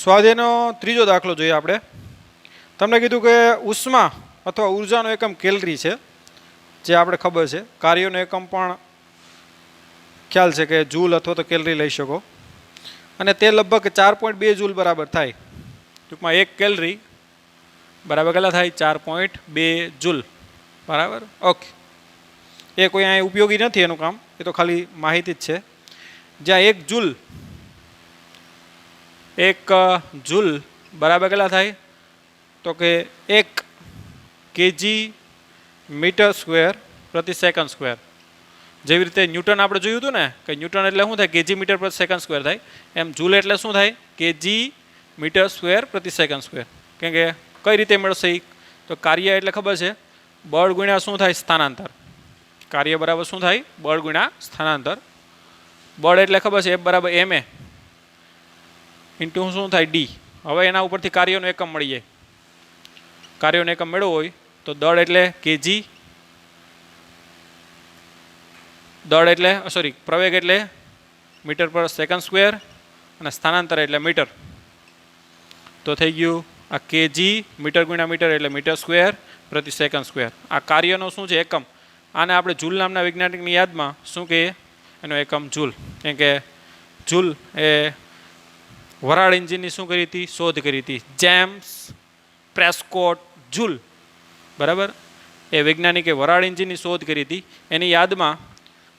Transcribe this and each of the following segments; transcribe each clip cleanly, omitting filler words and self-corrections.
સ્વાધ્યાયનો ત્રીજો દાખલો જોઈએ આપણે. તમને કીધું કે ઉષ્મા અથવા ઉર્જાનો એકમ કેલરી છે, જે આપણે ખબર છે. કાર્યનો એકમ પણ ખ્યાલ છે કે જૂલ અથવા તો કેલરી લઈ શકો, અને તે લગભગ 4.2 જૂલ બરાબર થાય. ટૂંકમાં 1 કેલરી બરાબર કેટલા થાય? 4.2 જૂલ બરાબર. ઓકે, એ કોઈ અહીં ઉપયોગી નથી એનું કામ, એ તો ખાલી માહિતી જ છે. જ્યાં 1 જૂલ બરાબર કેટલા થાય? તો કે 1 કેજી મીટર સ્ક્વેર પ્રતિ સેકન્ડ સ્ક્વેર. જેવી રીતે ન્યૂટન આપણે જોયું હતું ને કે ન્યૂટન એટલે શું થાય? કેજી મીટર પ્રતિ સેકન્ડ સ્ક્વેર થાય. એમ જૂલ એટલે શું થાય? કેજી મીટર સ્ક્વેર પ્રતિ સેકન્ડ સ્ક્વેર. કેમ કે કઈ રીતે મળશે? તો કાર્ય એટલે ખબર છે, બળ ગુણ્યા શું થાય? સ્થાનાંતર. કાર્ય બરાબર શું થાય? બળ ગુણ્યા સ્થાનાંતર. બળ એટલે ખબર છે F બરાબર ma ઇન્ટુ શું થાય? ડી. હવે એના ઉપરથી કાર્યનો એકમ મળી જાય. કાર્યનો એકમ મેળવવો હોય તો દળ એટલે કેજી, પ્રવેગ એટલે મીટર પર સેકન્ડ સ્ક્વેર, અને સ્થાનાંતર એટલે મીટર. તો થઈ ગયું આ કેજી મીટર ગુણ્યા મીટર એટલે મીટર સ્ક્વેર પ્રતિ સેકન્ડ સ્ક્વેર. આ કાર્યનો શું છે? એકમ. આને આપણે જૂલ નામના વૈજ્ઞાનિકની યાદમાં શું કહીએ? એનો એકમ જૂલ. કેમ કે જૂલ એ વરાળ એન્જિનની શું કરી હતી? શોધ કરી હતી. જેમ્સ પ્રેસ્કોટ જૂલ બરાબર, એ વૈજ્ઞાનિકે વરાળ એન્જિનની શોધ કરી હતી. એની યાદમાં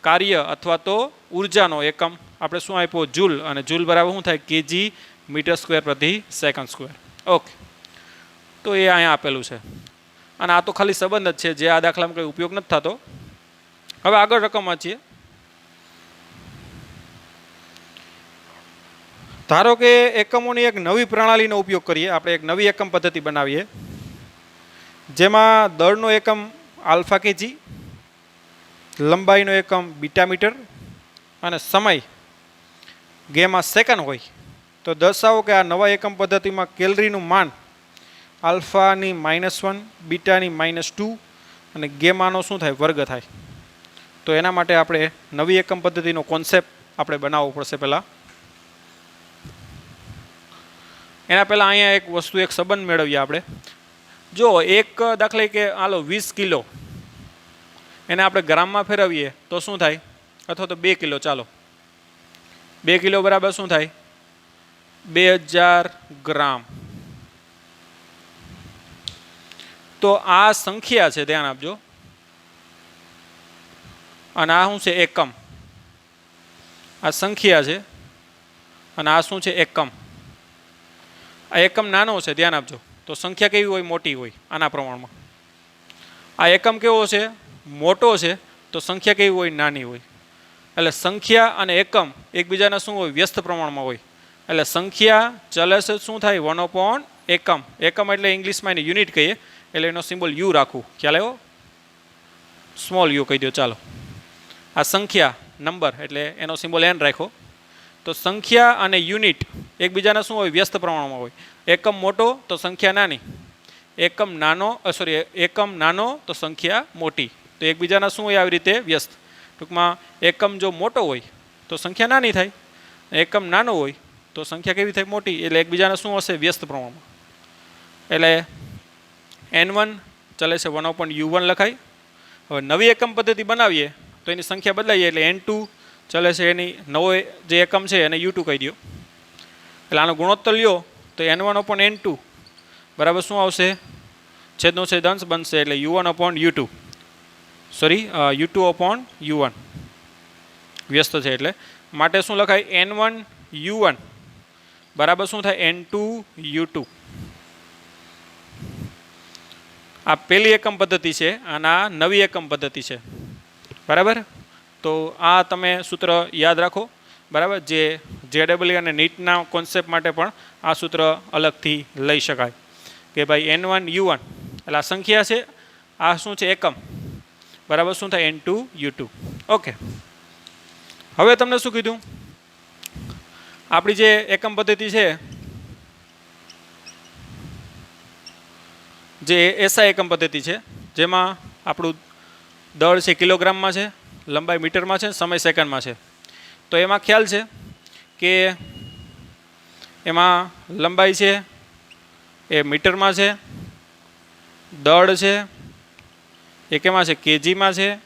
કાર્ય અથવા તો ઉર્જાનો એકમ આપણે શું આપ્યો? જૂલ. અને જૂલ બરાબર શું થાય? કેજી મીટર સ્ક્વેર પ્રતિ સેકન્ડ સ્ક્વેર. ઓકે, તો એ અહીંયા આપેલું છે. અને આ તો ખાલી સંબંધ જ છે, જે આ દાખલામાં કંઈ ઉપયોગ નથી થતો. હવે આગળ રકમ વાંચીએ. ધારો કે એકમોની એક નવી પ્રણાલીનો ઉપયોગ કરીએ. આપણે એક નવી એકમ પદ્ધતિ બનાવીએ, જેમાં દળનો એકમ આલ્ફા કેજી, લંબાઈનો એકમ બીટા મીટર, અને સમય ગેમા સેકન્ડ હોય. તો દર્શાવો કે આ નવા એકમ પદ્ધતિમાં કેલરીનું માન આલ્ફાની -1, બીટાની -2 અને ગેમાનો શું થાય? વર્ગ થાય. તો એના માટે આપણે નવી એકમ પદ્ધતિનો કોન્સેપ્ટ આપણે બનાવવો પડશે પહેલાં. એના પહેલાં અહીંયા એક વસ્તુ, એક સંબંધ મેળવીએ આપણે. જો એક દાખલા કે હાલો 20 કિલો, એને આપણે ગ્રામમાં ફેરવીએ તો શું થાય? અથવા તો 2 કિલો, ચાલો 2 કિલો બરાબર શું થાય? 2000 ગ્રામ. તો આ સંખ્યા છે, ધ્યાન આપજો. અને આ શું છે? એકમ. આ સંખ્યા છે અને આ શું છે? એકમ. આ એકમ નાનો છે, ધ્યાન આપજો. તો સંખ્યા કેવી હોય? મોટી હોય, આના પ્રમાણમાં. આ એકમ કેવો છે? મોટો છે. તો સંખ્યા કેવી હોય? નાની હોય. એટલે સંખ્યા અને એકમ એકબીજાના શું હોય? વ્યસ્ત પ્રમાણમાં હોય. એટલે સંખ્યા ચલે છે શું થાય? 1/એકમ. એકમ એટલે ઇંગ્લિશમાં એને યુનિટ કહીએ, એટલે એનો સિમ્બોલ યુ રાખવું. ખ્યાલ આવ્યો? સ્મોલ યુ કહી દો, ચાલો. આ સંખ્યા નંબર એટલે એનો સિમ્બોલ એન રાખો. તો સંખ્યા અને યુનિટ એકબીજાના શું હોય? વ્યસ્ત પ્રમાણમાં હોય. એકમ મોટો તો સંખ્યા નાની, એકમ નાનો તો સંખ્યા મોટી. તો એકબીજાના શું હોય? આવી રીતે વ્યસ્ત. ટૂંકમાં એકમ જો મોટો હોય તો સંખ્યા નાની થાય, એકમ નાનો હોય તો સંખ્યા કેવી થાય? મોટી. એટલે એકબીજાના શું હશે? વ્યસ્ત પ્રમાણમાં. એટલે N1 ચલે છે 1/U1 લખાય. હવે નવી એકમ પદ્ધતિ બનાવીએ તો એની સંખ્યા બદલાઈએ, એટલે N2 ચલે છે, એની નવો જે એકમ છે એને U2 કહી દો. એટલે આનો ગુણોત્તર લ્યો તો N1/N2 બરાબર શું આવશે? છેદનો છેદ અંશ બનશે, એટલે U1/U2, U2/U1 વ્યસ્ત છે. એટલે માટે શું લખાય? N1U1 બરાબર શું થાય? N2U2. આ પહેલી એકમ પદ્ધતિ છે અને આ નવી એકમ પદ્ધતિ છે, બરાબર. તો આ તમે સૂત્ર યાદ રાખો, બરાબર. જે JEE અને નીટના કોન્સેપ્ટ માટે પણ આ સૂત્ર અલગથી લઈ શકાય કે ભાઈ N1U1 એટલે આ સંખ્યા છે, આ શું છે? એકમ. બરાબર શું થાય? N2U2. ઓકે, હવે તમને શું કીધું? આપણી જે એકમ પદ્ધતિ છે, જે એસઆઈ એકમ પદ્ધતિ છે, જેમાં આપણું દળ છે કિલોગ્રામમાં છે, લંબાઈ મીટરમાં છે, સમય સેકન્ડમાં છે. તો એમાં ખ્યાલ છે કે એમાં લંબાઈ છે એ મીટરમાં છે, દળ છે એ કેમાં છે કેજીમાં છે,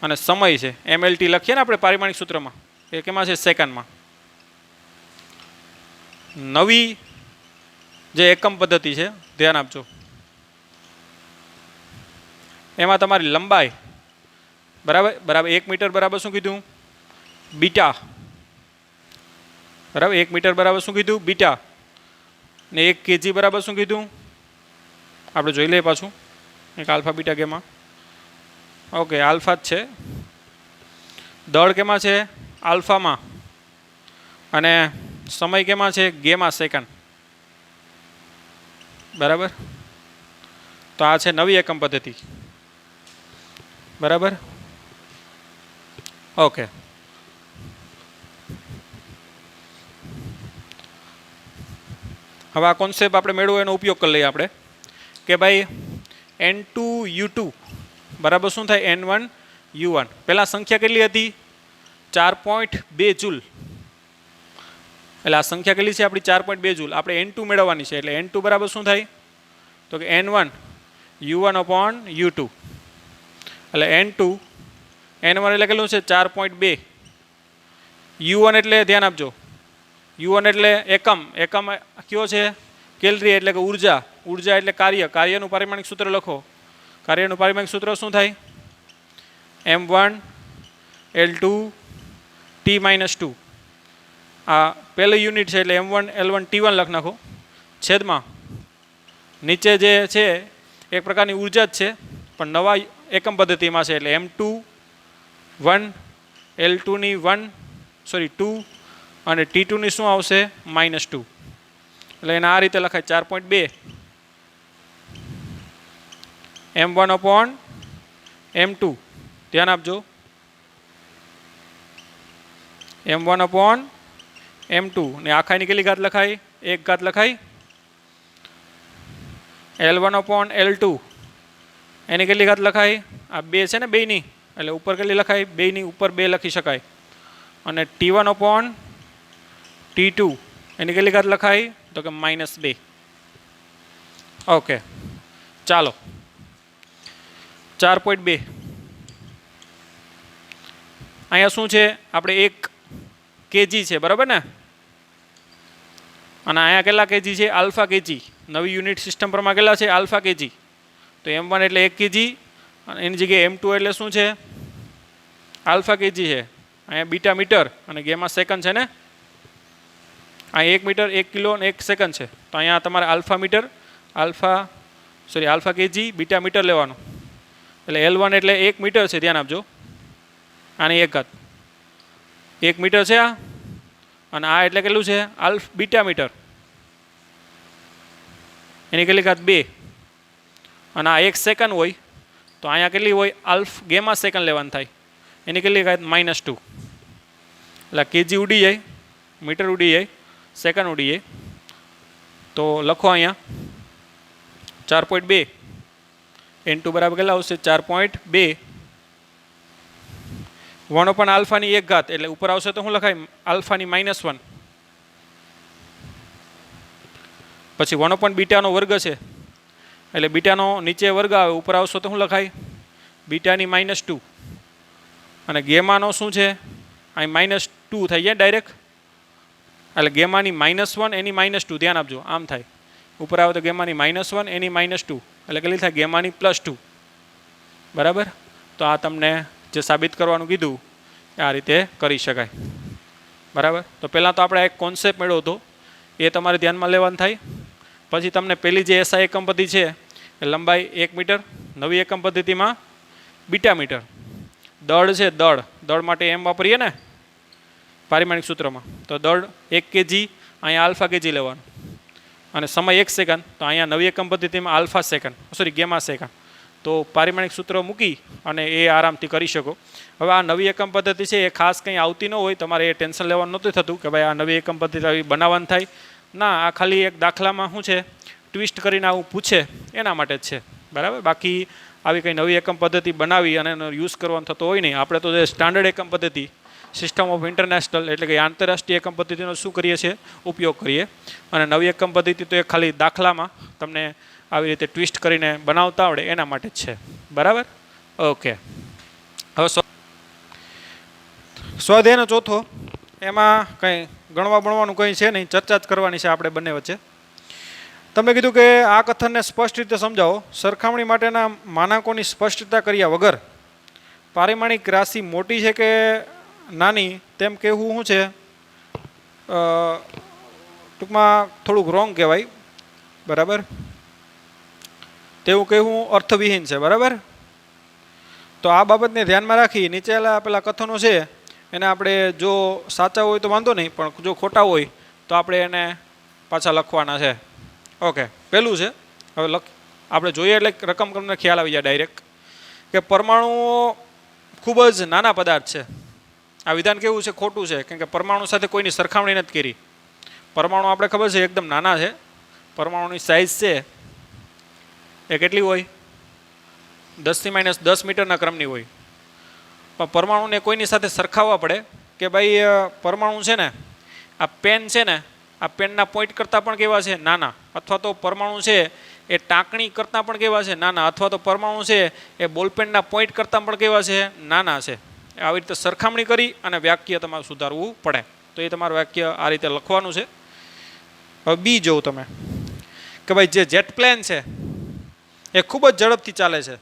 અને સમય છે MLT લખીએ ને આપણે પારિમાણિક સૂત્રમાં એ કેમાં છે સેકન્ડમાં. નવી જે એકમ પદ્ધતિ છે ધ્યાન આપજો, એમાં તમારી લંબાઈ બરાબર 1 મીટર બરાબર શું કીધું બીટા, બરાબર 1 મીટર બરાબર શું કીધું બીટા, ને 1 કેજી બરાબર શું કીધું આપણે જોઈ લઈએ પાછું એક alpha beta gamma. Okay alpha જ છે. દળ કેમાં છે આલ્ફામાં, અને સમય કેમાં છે ગેમા સેકન્ડ. બરાબર, તો આ છે નવી એકમ પદ્ધતિ. બરાબર, ઓકે. હવે આ કોન્સેપ્ટ આપણે મેળવો એનો ઉપયોગ કરી લઈએ આપણે કે ભાઈ N2U2 બરાબર શું થાય N1U1. પહેલાં સંખ્યા કેટલી હતી 4.2 જૂલ, એટલે આ સંખ્યા કેટલી છે આપણી 4.2 જૂલ. આપણે N2 મેળવવાની છે એટલે N2 બરાબર શું થાય તો કે N1U1/U2, એટલે N1 એટલે કેટલું છે 4.2. U1 એટલે ધ્યાન આપજો, U1 એટલે એકમ, એકમ કયો છે કેલરી એટલે કે ઉર્જા, ઉર્જા એટલે કાર્ય, કાર્યનું પારિમાણિક સૂત્ર લખો. કાર્યનું પારિમાણિક સૂત્ર શું થાય M1L2 T-2. આ પહેલી યુનિટ છે એટલે M1L1 T1 લખ નાખો, છેદમાં નીચે જે છે એક પ્રકારની ઉર્જા જ છે પણ નવા એકમ પદ્ધતિમાં છે એટલે M2 1 L2 ની 2 અને T2 ની શું આવશે -2, એટલે એને આ રીતે લખાય 4.2 M1/M2. ધ્યાન આપજો M1/M2 ને આખાની કેટલી ઘાત લખાય 1 ઘાત લખાય. L1/L2 એની કેટલી ઘાત લખાય આ 2 છે ને બેયની, એટલે ઉપર કેટલી લખાય બેયની ઉપર 2 લખી શકાય. અને T1/T2 એની કેટલી ઘાત લખાય તો કે -2. ઓકે ચાલો 4.2 અહીંયા શું છે આપણે 1 કેજી છે બરાબર ને, અને અહીંયા કેટલા કેજી છે આલ્ફા કેજી. નવી યુનિટ સિસ્ટમ પરમાં કેટલા છે આલ્ફા કેજી, તો M1 એટલે 1 કેજી અને એની જગ્યાએ M2 એટલે શું છે આલ્ફા કેજી છે. અહીંયા બીટા મીટર અને ગેમા સેકન્ડ છે ને, અહીંયા 1 મીટર 1 કિલો અને 1 સેકન્ડ છે, તો અહીંયા તમારે alpha metre alpha KG beta metre લેવાનું. એટલે L1 એટલે 1 મીટર છે, ધ્યાન આપજો, આની 1 ઘાત 1 મીટર છે આ, અને આ એટલે કેટલું છે બીટા મીટર એની કેટલી ઘાત 2, અને આ 1 સેકન્ડ હોય તો અહીંયા કેટલી હોય ગેમા સેકન્ડ લેવાનું થાય એની કેટલી ઘાત -2. એટલે કેજી ઉડી જાય, મીટર ઉડી જાય, સેકન્ડ ઉડી જાય, તો લખો અહીંયા 4.2 N2 બરાબર કેટલા આવશે 4.2 1 આલ્ફાની 1 ઘાત, એટલે ઉપર આવશે તો શું લખાય આલ્ફાની -1, પછી 1 બીટાનો વર્ગ છે એટલે બીટાનો નીચે વર્ગ આવે, ઉપર આવશો તો શું લખાય બીટાની -2, અને ગેમાનો શું છે અહીં -2 થઈ જાય ડાયરેક્ટ, એટલે ગેમાની -1 એની -2. ધ્યાન આપજો આમ થાય, ઉપર આવે તો ગેમાની -1 એની -2 એટલે કેટલી થાય ગેમાની +2. બરાબર, તો આ તમને જે સાબિત કરવાનું કીધું આ રીતે કરી શકાય. બરાબર, તો પહેલાં તો આપણે એક કોન્સેપ્ટ મેળવ્યો હતો એ તમારે ધ્યાનમાં લેવાનું થાય. પછી તમને પહેલી જે SI એકમ પદ્ધતિ છે એ લંબાઈ 1 મીટર, નવી એકમ પદ્ધતિમાં બીટા મીટર. દળ છે દળ માટે M વાપરીએ ને પારિમાણિક સૂત્રમાં, તો દળ 1 કેજી, અહીંયા આલ્ફા કેજી લેવાનું, અને સમય 1 સેકન્ડ, તો અહીંયા નવી એકમ પદ્ધતિમાં આલ્ફા સેકન્ડ ગેમા સેકન્ડ. તો પારિમાણિક સૂત્ર મૂકી અને એ આરામથી કરી શકો. હવે આ નવી એકમ પદ્ધતિ છે એ ખાસ કંઈ આવતી ન હોય, તમારે એ ટેન્શન લેવાનું નહોતું થતું કે ભાઈ આ નવી એકમ પદ્ધતિ આવી બનાવવાનું થાય ના, આ ખાલી એક દાખલામાં શું છે ટ્વિસ્ટ કરીને આવું પૂછે એના માટે જ છે. બરાબર, બાકી આવી કંઈ નવી એકમ પદ્ધતિ બનાવી અને એનો યુઝ કરવાનો થતો હોય નહીં. આપણે તો જે સ્ટાન્ડર્ડ એકમ પદ્ધતિ સિસ્ટમ ઓફ ઇન્ટરનેશનલ એટલે કે આંતરરાષ્ટ્રીય એકમ પદ્ધતિનો શું કરીએ છીએ, ઉપયોગ કરીએ. અને નવી એકમ પદ્ધતિ તો એ ખાલી દાખલામાં તમને આવી રીતે ટ્વિસ્ટ કરીને બનાવતા આવડે એના માટે જ છે. બરાબર, ઓકે. હવે સ્વાધ્યાયનો ચોથો, એમાં કંઈ ગણવા ભણવાનું કંઈ છે નહીં, ચર્ચા જ કરવાની છે આપણે બંને વચ્ચે. તમને કીધું કે આ કથનને સ્પષ્ટ રીતે સમજાવો. સરખામણી માટેના માનાંકોની સ્પષ્ટતા કર્યા વગર પારિમાણિક રાશિ મોટી છે કે નાની તેમ કહેવું શું છે, ટૂંકમાં થોડુંક રોંગ કહેવાય. બરાબર, તેવું કહેવું અર્થવિહીન છે. બરાબર, તો આ બાબતને ધ્યાનમાં રાખી નીચેલા પેલા કથનો છે એને આપણે જો સાચા હોય તો વાંધો નહીં, પણ જો ખોટા હોય તો આપણે એને પાછા લખવાના છે. ઓકે, પહેલું છે, હવે આપણે જોઈએ એટલે રકમ તમને ખ્યાલ આવી જાય ડાયરેક્ટ, કે પરમાણુઓ ખૂબ જ નાના પદાર્થ છે. આ વિધાન કેવું છે, ખોટું છે, કેમ કે પરમાણુ સાથે કોઈની સરખામણી નથી કરી. પરમાણુ આપણે ખબર છે એકદમ નાના છે. પરમાણુની સાઇઝ છે એ કેટલી હોય, 10⁻10 મીટરના ક્રમની હોય. પણ પરમાણુને કોઈની સાથે સરખાવવા પડે કે ભાઈ પરમાણુ છે ને, આ પેન છે ને, આ પેનના પોઈન્ટ કરતાં પણ કેવા છે, નાના. અથવા તો પરમાણુ છે એ ટાંકણી કરતાં પણ કેવા છે, નાના. અથવા તો પરમાણુ છે એ બોલપેનના પોઈન્ટ કરતાં પણ કેવા છે, નાના છે. આવી રીતે સરખામણી કરી અને વાક્ય તમારે સુધારવું પડે. તો એ તમારું વાક્ય આ રીતે લખવાનું છે. હવે બી જોઉં તમે કે ભાઈ જે જેટ પ્લેન છે એ ખૂબ જ ઝડપથી ચાલે છે.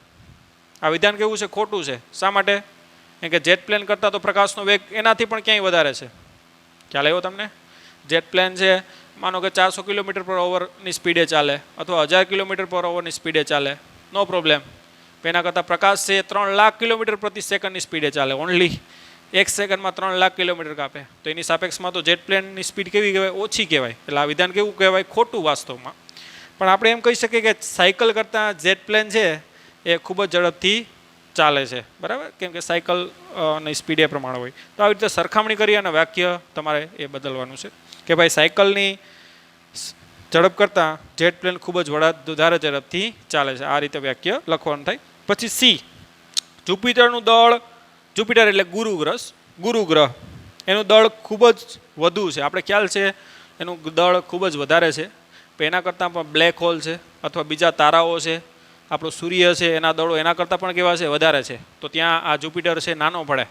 આ વિધાન કેવું છે, ખોટું છે. શા માટે? કેમ કે જેટ પ્લેન કરતાં તો પ્રકાશનો વેગ એનાથી પણ ક્યાંય વધારે છે. ખ્યાલ આવ્યો તમને? જેટ પ્લેન છે માનો કે 400 કિલોમીટર/અવરની સ્પીડે ચાલે અથવા 1000 કિલોમીટર/અવરની સ્પીડે ચાલે, નો પ્રોબ્લેમ. એના કરતાં પ્રકાશ છે 3 લાખ કિલોમીટર પ્રતિ સેકન્ડની સ્પીડે ચાલે. ઓનલી 1 સેકન્ડમાં 3 લાખ કિલોમીટર કાપે. તો એની સાપેક્ષમાં તો જેટ પ્લેનની સ્પીડ કેવી કહેવાય, ઓછી કહેવાય. એટલે આ વિધાન કેવું કહેવાય, ખોટું વાસ્તવમાં. પણ આપણે એમ કહી શકીએ કે સાયકલ કરતાં જેટ પ્લેન છે એ ખૂબ જ ઝડપથી ચાલે છે. બરાબર, કેમ કે સાયકલની સ્પીડ એ પ્રમાણે હોય. તો આવી રીતે સરખામણી કરી અને વાક્ય તમારે એ બદલવાનું છે કે ભાઈ સાયકલની ઝડપ કરતાં જેટ પ્લેન ખૂબ જ વધારે ઝડપથી ચાલે છે. આ રીતે વાક્ય લખવાનું થાય. પછી સી, જુપિટરનું દળ, જુપિટર એટલે ગુરુ ગ્રહ, એનું દળ ખૂબ જ વધુ છે. આપણે ખ્યાલ છે એનું દળ ખૂબ જ વધારે છે. એના કરતાં પણ બ્લેક હોલ છે અથવા બીજા તારાઓ છે, આપણો સૂર્ય છે, એના દળો એના કરતાં પણ કેવા છે, વધારે છે. તો ત્યાં આ જુપિટર છે નાનો પડે.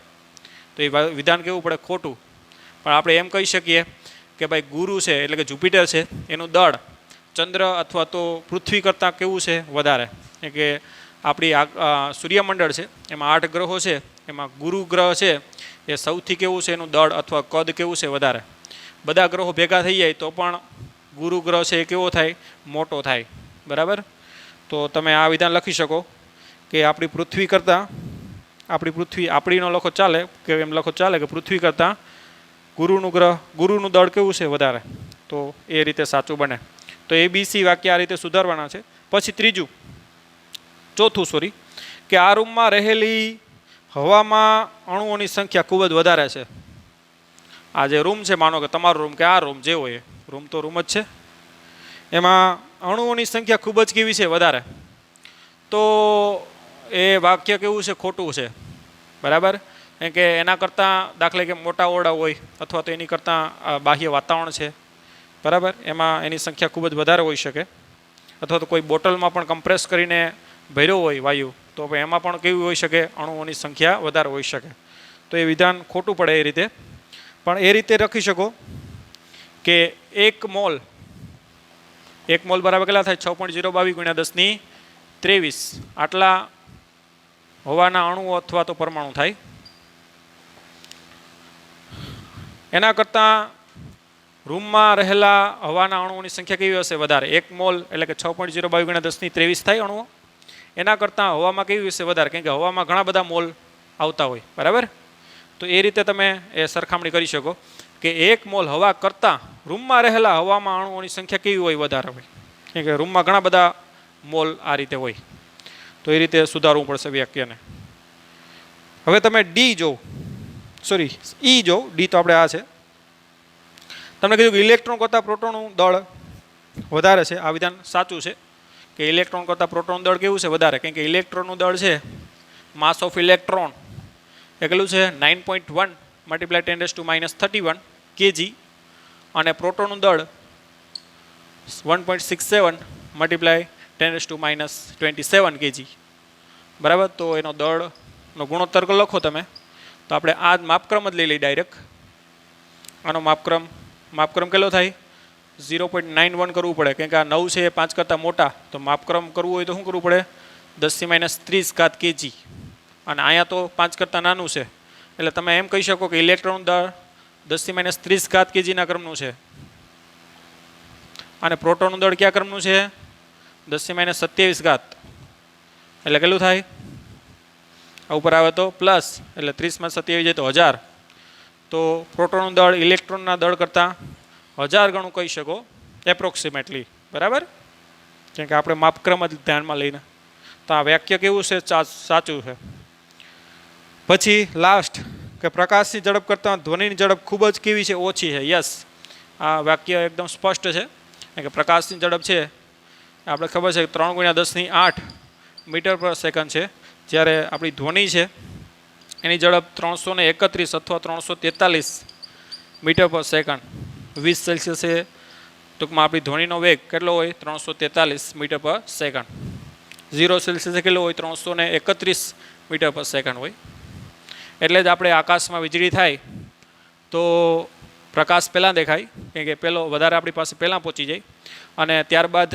તો એ વિધાન કેવું પડે, ખોટું. પણ આપણે એમ કહી શકીએ કે ભાઈ ગુરુ છે એટલે કે જુપિટર છે એનું દળ ચંદ્ર અથવા તો પૃથ્વી કરતાં કેવું છે, વધારે. એટલે કે આપણી સૂર્યમંડળ છે એમાં 8 ગ્રહો છે, એમાં ગુરુ ગ્રહ છે એ સૌથી કેવું છે, એનું દળ અથવા કદ કેવું છે, વધારે. બધા ગ્રહો ભેગા થઈ જાય તો પણ ગુરુ ગ્રહ છે એ કેવો થાય, મોટો થાય. બરાબર, તો તમે આ વિધાન લખી શકો કે આપણી પૃથ્વી કરતાં, આપણીનો લખો ચાલે કે એમ લખો ચાલે કે પૃથ્વી કરતાં ગુરુનું દળ કેવું છે, વધારે. તો એ રીતે સાચું બને. તો ABC વાક્ય આ રીતે સુધારવાના છે. પછી ચોથું કે આ રૂમમાં રહેલી હવામાં અણુઓની સંખ્યા ખૂબ જ વધારે છે. આ જે રૂમ છે, માનો કે તમારો રૂમ કે આ રૂમ જે હોય, રૂમ તો રૂમ જ છે, એમાં અણુઓની સંખ્યા ખૂબ જ કેવી છે, વધારે. તો એ વાક્ય કેવું છે, ખોટું છે. બરાબર, કેમ કે એના કરતાં દાખલે કે મોટા ઓરડા હોય અથવા તો એની કરતાં બાહ્ય વાતાવરણ છે. બરાબર, એમાં એની સંખ્યા ખૂબ જ વધારે હોઈ શકે. અથવા તો કોઈ બોટલમાં પણ કમ્પ્રેસ કરીને ભર્યો હોય વાયુ, તો એમાં પણ કેવી હોઈ શકે, અણુઓની સંખ્યા વધારે હોઈ શકે. તો એ વિધાન ખોટું પડે એ રીતે. પણ એ રીતે લખી શકો કે 1 મોલ બરાબર કેટલા થાય, 6.022 × 10⁻23 આટલા હવાના અણુઓ અથવા તો પરમાણુ થાય. એના કરતાં રૂમમાં રહેલા હવાના અણુઓની સંખ્યા કેવી હશે, વધારે. 1 મોલ એટલે કે 6.022 × 10⁻23 થાય અણુઓ. એના કરતાં હવામાં કેવી હશે, વધારે, કેમ કે હવામાં ઘણા બધા મોલ આવતા હોય. બરાબર, તો એ રીતે તમે એ સરખામણી કરી શકો કે 1 મોલ હવા કરતાં રૂમમાં રહેલા હવામાં અણુઓની સંખ્યા કેવી હોય, વધારે હોય. કેમ કે રૂમમાં ઘણા બધા મોલ આ રીતે હોય. તો એ રીતે સુધારવું પડશે વાક્યને. હવે તમે ઈ જો, ડી તો આપણે આ છે. તમને કીધું કે ઇલેક્ટ્રોન કરતાં પ્રોટોનનું દળ વધારે છે. આ વિધાન સાચું છે કે ઇલેક્ટ્રોન કરતાં પ્રોટોનનું દળ કેવું છે, વધારે. કેમ કે ઇલેક્ટ્રોનનું દળ છે, માસ ઓફ ઇલેક્ટ્રોન એ કેટલું છે, 9.1 મલ્ટીપ્લાય 10⁻³ kg અને પ્રોટોનનું દળ 1.67 મલ્ટીપ્લાય 10⁻27 kg બરાબર. તો એનો દળનો ગુણોત્તર લખો તમે, તો આપણે આ માપક્રમ જ લઈ લઈએ ડાયરેક્ટ. આનો માપક્રમ કેટલો થાય? 0.91 કરવું પડે, કેમ કે આ 9 છે એ 5 કરતાં મોટા, તો માપક્રમ કરવું હોય તો શું કરવું પડે? 10⁻30 kg. અને અહીંયા તો 5 કરતાં નાનું છે, એટલે તમે એમ કહી શકો કે ઇલેક્ટ્રોન દળ 10⁻30 kgના ક્રમનું છે. અને પ્રોટોનનું દળ કયા ક્રમનું છે? 10⁻27. એટલે કેટલું થાય? આ ઉપર આવે તો પ્લસ, એટલે 30⁻27 જાય તો 1000. તો પ્રોટોનનું દળ ઇલેક્ટ્રોનના દળ કરતાં 1000 ગણું કહી શકો એપ્રોક્સિમેટલી, બરાબર. કેમ કે આપણે માપક્રમ જ ધ્યાનમાં લઈને, તો આ વાક્ય કેવું છે? સાચું છે. પછી લાસ્ટ કે પ્રકાશની ઝડપ કરતાં ધ્વનિની ઝડપ ખૂબ જ કેવી છે? ઓછી છે. યસ, આ વાક્ય એકદમ સ્પષ્ટ છે કે પ્રકાશની ઝડપ છે આપણે ખબર છે કે 3×10⁸ મીટર પર સેકન્ડ છે, જ્યારે આપણી ધ્વનિ છે એની ઝડપ 331 અથવા 343 મીટર પર સેકન્ડ. 20 સેલ્સિયસે ટૂંકમાં આપણી ધ્વનિનો વેગ કેટલો હોય? 343 મીટર પર સેકન્ડ. 0 સેલ્સિયસે કેટલો હોય? 331 મીટર પર સેકન્ડ હોય. એટલે જ આપણે આકાશમાં વીજળી થાય તો પ્રકાશ પહેલાં દેખાય, કેમ કે પહેલો વધારે આપણી પાસે પહેલાં પહોંચી જાય, અને ત્યારબાદ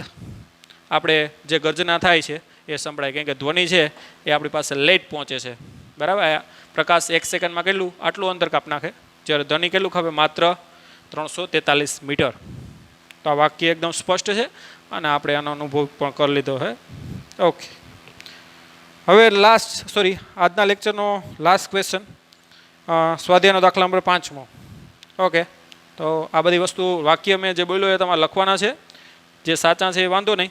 આપણે જે ગર્જના થાય છે એ સંભળાય, કેમ કે ધ્વનિ છે એ આપણી પાસે લેટ પહોંચે છે, બરાબર. પ્રકાશ 1 સેકન્ડમાં કેટલું? આટલું અંતર કાપ નાખે, જ્યારે ધ્વનિ કેટલું ખાપે? માત્ર 343 મીટર. તો આ વાક્ય એકદમ સ્પષ્ટ છે અને આપણે આનો અનુભવ પણ કરી લીધો છે. ઓકે, હવે આજના લેક્ચરનો લાસ્ટ ક્વેશ્ચન, સ્વાધ્યાયનો દાખલા નંબર 5. ઓકે, તો આ બધી વસ્તુ વાક્ય મેં જે બોલ્યો એ તમારે લખવાના છે. જે સાચા છે એ વાંધો નહીં,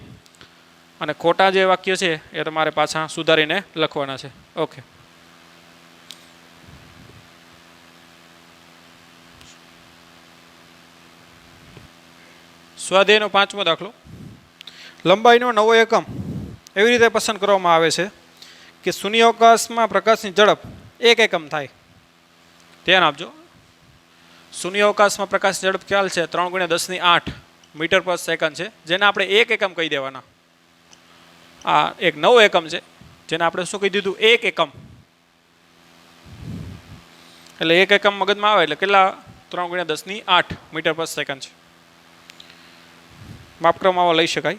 અને ખોટા જે વાક્ય છે એ તમારે પાછા સુધારીને લખવાના છે. ઓકે, સ્વાધ્યાયનો 5મો દાખલો. લંબાઈનો નવો એકમ એવી રીતે પસંદ કરવામાં આવે છે કે શૂન્યાવકાશમાં પ્રકાશની ઝડપ 1 એકમ થાય. ધ્યાન આપજો, શૂન્યાવકાશમાં પ્રકાશની ઝડપ ખ્યાલ છે 3×10⁸ મીટર પર સેકન્ડ છે, જેને આપણે 1 એકમ કહી દેવાના. આ એક નવો એકમ છે જેને આપણે શું કહી દીધું? 1 એકમ. એટલે 1 એકમ મગજમાં આવે એટલે કેટલા? 3×10⁸ મીટર પર સેકન્ડ છે. માપક્રમ આવો લઈ શકાય.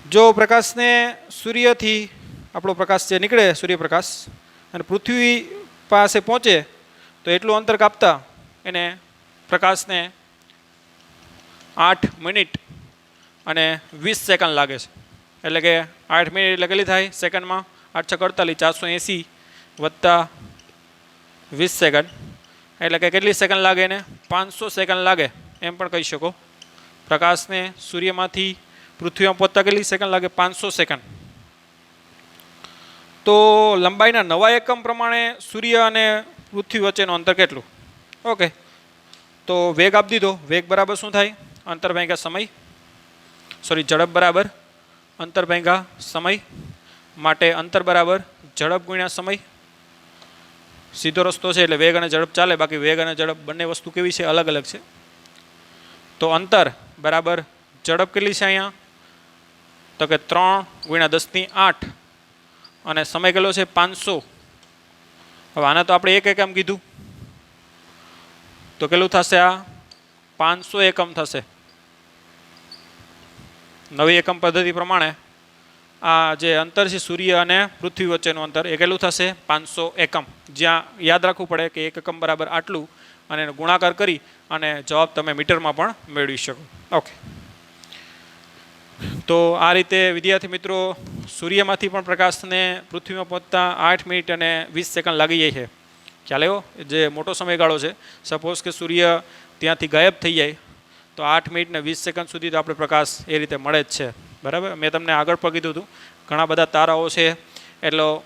જો પ્રકાશને સૂર્યથી, આપણો પ્રકાશ જે નીકળે સૂર્યપ્રકાશ, અને પૃથ્વી પાસે પહોંચે તો એટલું અંતર કાપતા એને પ્રકાશને 8 મિનિટ અને 20 સેકન્ડ લાગે છે. એટલે કે 8 મિનિટ એટલે કેટલી થાય સેકન્ડમાં? 8×6 = 480 વત્તા 20 સેકન્ડ, એટલે કે કેટલી સેકન્ડ લાગે એને? 500 સેકન્ડ લાગે, એમ પણ કહી શકો. પ્રકાશને સૂર્યમાંથી પૃથ્વીમાં પહોંચતા કેટલી સેકન્ડ લાગે? 500 સેકન્ડ. તો લંબાઈના નવા એકમ પ્રમાણે સૂર્ય અને પૃથ્વી વચ્ચેનું અંતર કેટલું? ઓકે, તો વેગ આપી દીધો. વેગ બરાબર શું થાય? અંતર ભાગ્યા સમય, ઝડપ બરાબર અંતર ભાગ્યા સમય. માટે અંતર બરાબર ઝડપ ગુણ્યા સમય. સીધો રસ્તો છે એટલે વેગ અને ઝડપ ચાલે, બાકી વેગ અને ઝડપ બંને વસ્તુ કેવી છે? અલગ અલગ છે. તો અંતર બરાબર ઝડપ કેટલી છે અહીંયા? તો કે 3×10⁸, અને સમય કેટલો છે? 500. હવે આને તો આપણે 1 એકમ કીધું, તો કેટલું થશે? આ 500 એકમ થશે. નવી એકમ પદ્ધતિ પ્રમાણે આ જે અંતર છે સૂર્ય અને પૃથ્વી વચ્ચેનું અંતર એ કેટલું થશે? 500 એકમ. જ્યાં યાદ રાખવું પડે કે 1 એકમ બરાબર આટલું, અને એનો ગુણાકાર કરી અને જવાબ તમે મીટરમાં પણ મેળવી શકો. ઓકે, તો આ રીતે વિદ્યાર્થી મિત્રો સૂર્યમાંથી પણ પ્રકાશને પૃથ્વીમાં પહોંચતા 8 મિનિટ અને 20 સેકન્ડ લાગી જાય છે. ખ્યાલ આવ્યો? જે મોટો સમયગાળો છે. સપોઝ કે સૂર્ય ત્યાંથી ગાયબ થઈ જાય તો 8 મિનિટ ને 20 સેકન્ડ સુધી તો આપણે પ્રકાશ એ રીતે મળે જ છે, બરાબર. મેં તમને આગળ પણ કીધું હતું, ઘણા બધા તારાઓ છે એટલો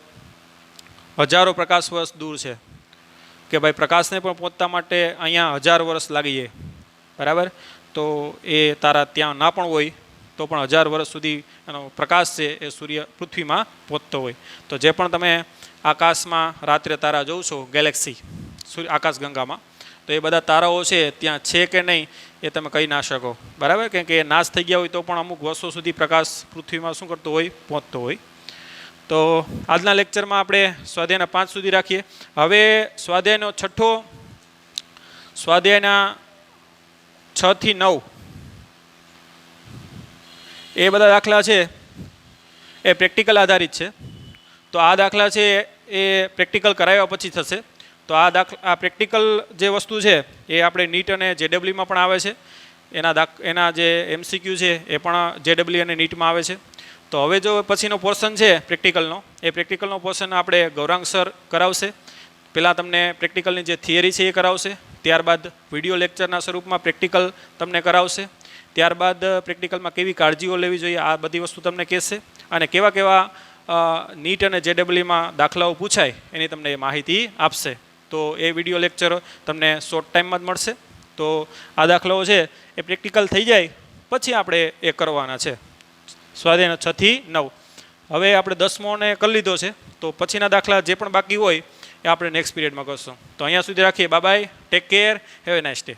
હજારો પ્રકાશ વર્ષ દૂર છે કે ભાઈ પ્રકાશને પણ પહોંચતા માટે અહીંયા 1000 વર્ષ લાગી જાય, બરાબર. તો એ તારા ત્યાં ના પણ હોય તો પણ 1000 વર્ષ સુધી એનો પ્રકાશ છે એ સૂર્ય પૃથ્વીમાં પહોંચતો હોય. તો જે પણ તમે આકાશમાં રાત્રે તારા જોઉં છો ગેલેક્સી આકાશગંગામાં, તો એ બધા તારાઓ છે ત્યાં છે કે નહીં એ તમે કહી ના શકો, બરાબર. કેમ કે એ નાશ થઈ ગયા હોય તો પણ અમુક વર્ષો સુધી પ્રકાશ પૃથ્વીમાં શું કરતો હોય, પહોંચતો હોય. તો આજના લેક્ચરમાં આપણે સ્વાધ્યાયના 5 સુધી રાખીએ. હવે સ્વાધ્યાયનો છઠ્ઠો, સ્વાધ્યાયના 6 થી 9 એ બધા દાખલા છે એ પ્રેક્ટિકલ આધારિત છે. તો આ દાખલા છે એ પ્રેક્ટિકલ કરાવ્યા પછી થશે. તો આ પ્રેક્ટિકલ જે વસ્તુ છે એ આપણે નીટ અને જેડબલ્યુમાં પણ આવે છે. એના જે MCQ છે એ પણ જેડબલ્યુ અને નીટમાં આવે છે. તો હવે જો પછીનો પોર્શન છે પ્રેક્ટિકલનો, એ પ્રેક્ટિકલનો પોર્શન આપણે ગૌરાંગ સર કરાવશે. પહેલાં તમને પ્રેક્ટિકલની જે થિયરી છે એ કરાવશે, ત્યારબાદ વિડીયો લેક્ચરના સ્વરૂપમાં પ્રેક્ટિકલ તમને કરાવશે, ત્યારબાદ પ્રેક્ટિકલમાં કેવી કાળજીઓ લેવી જોઈએ આ બધી વસ્તુ તમને કહેશે, અને કેવા કેવા નીટ અને જેડબલ્યુમાં દાખલાઓ પૂછાય એની તમને એ માહિતી આપશે. તો એ વિડીયો લેક્ચર તમને શોર્ટ ટાઈમમાં જ મળશે. તો આ દાખલાઓ છે એ પ્રેક્ટિકલ થઈ જાય પછી આપણે એ કરવાના છે, સ્વાધ્યાયનો 6 થી 9. હવે આપણે 10મોને કરી લીધો છે, તો પછીના દાખલા જે પણ બાકી હોય એ આપણે નેક્સ્ટ પીરિયડમાં કરશું. તો અહીંયા સુધી રાખીએ. Bye bye, take care, have a nice day.